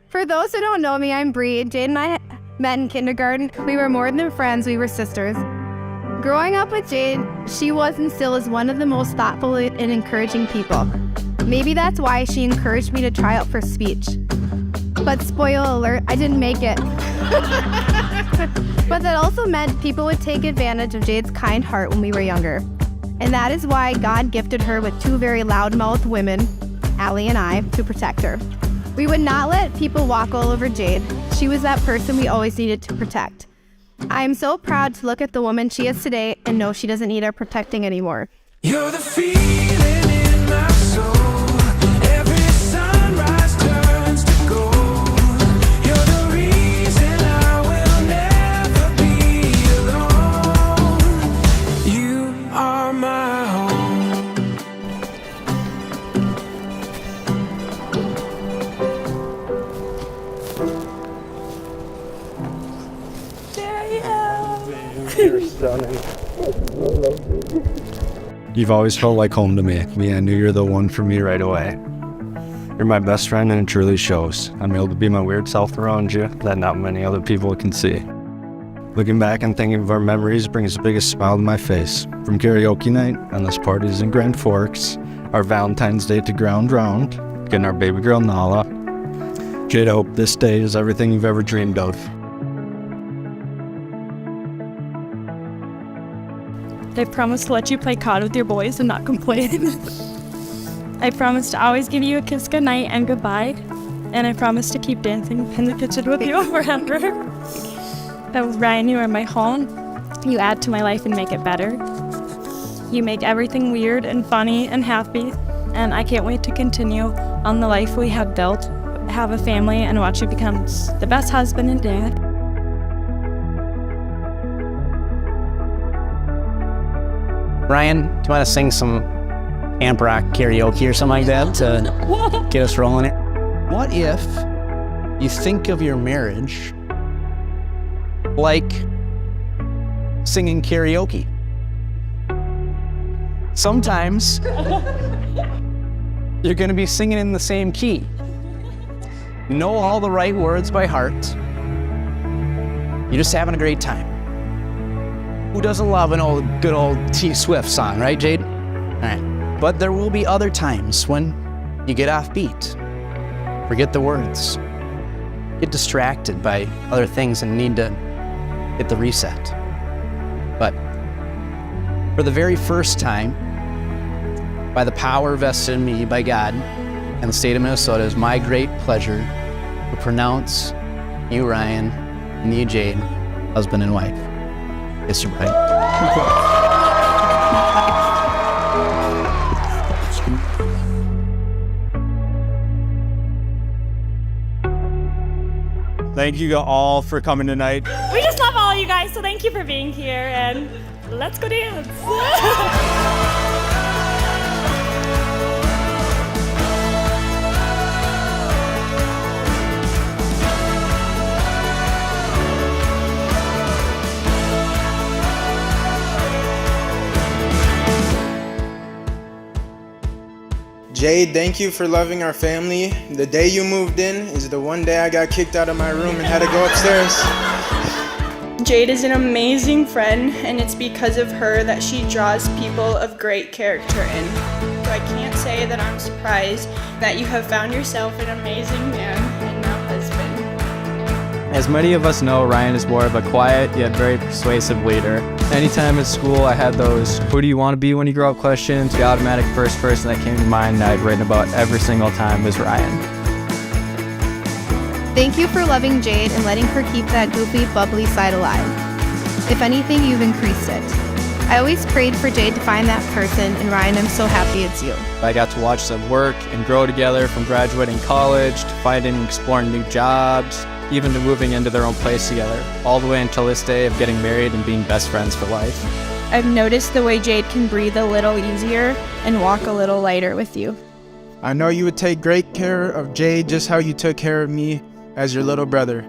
For those who don't know me, I'm Bree. Jade and I met in kindergarten. We were more than friends, we were sisters. Growing up with Jade, she was and still is one of the most thoughtful and encouraging people. Maybe that's why she encouraged me to try out for speech. But spoiler alert, I didn't make it. But that also meant people would take advantage of Jade's kind heart when we were younger. And that is why God gifted her with two very loudmouthed women, Allie and I, to protect her. We would not let people walk all over Jade. She was that person we always needed to protect. I am so proud to look at the woman she is today and know she doesn't need our protecting anymore. You're the feeling in my soul. Every sunrise turns to gold. You're the reason I will never be alone. You are my home. You're stunning. You've always felt like home to me. I knew you're the one for me right away. You're my best friend and it truly shows. I'm able to be my weird self around you that not many other people can see. Looking back and thinking of our memories brings the biggest smile to my face. From karaoke night, endless parties in Grand Forks, our Valentine's Day to Ground Round, getting our baby girl Nala. Jade, I hope this day is everything you've ever dreamed of. I promise to let you play COD with your boys and not complain. I promise to always give you a kiss goodnight and goodbye. And I promise to keep dancing in the kitchen with you forever. Ryan, you are my home. You add to my life and make it better. You make everything weird and funny and happy. And I can't wait to continue on the life we have built, have a family, and watch you become the best husband and dad. Ryan, do you want to sing some amp rock karaoke or something like that to get us rolling it? What if you think of your marriage like singing karaoke? Sometimes you're going to be singing in the same key. Know all the right words by heart. You're just having a great time. Who doesn't love an good old T Swift song, right, Jade? All right. But there will be other times when you get off beat, forget the words, get distracted by other things and need to hit the reset. But for the very first time, by the power vested in me by God and the state of Minnesota, it is my great pleasure to pronounce you, Ryan, and you, Jade, husband and wife. Yes, you're right. Thank you all for coming tonight. We just love all you guys, so thank you for being here, and let's go dance. Jade, thank you for loving our family. The day you moved in is the one day I got kicked out of my room and had to go upstairs. Jade is an amazing friend, and it's because of her that she draws people of great character in. So I can't say that I'm surprised that you have found yourself an amazing man and now husband. As many of us know, Ryan is more of a quiet yet very persuasive leader. Anytime at school I had those "who do you want to be when you grow up" questions, the automatic first person that came to mind that I'd written about every single time was Ryan. Thank you for loving Jade and letting her keep that goofy, bubbly side alive. If anything, you've increased it. I always prayed for Jade to find that person, and Ryan, I'm so happy it's you. I got to watch them work and grow together, from graduating college to finding and exploring new jobs, even to moving into their own place together, all the way until this day of getting married and being best friends for life. I've noticed the way Jade can breathe a little easier and walk a little lighter with you. I know you would take great care of Jade just how you took care of me as your little brother.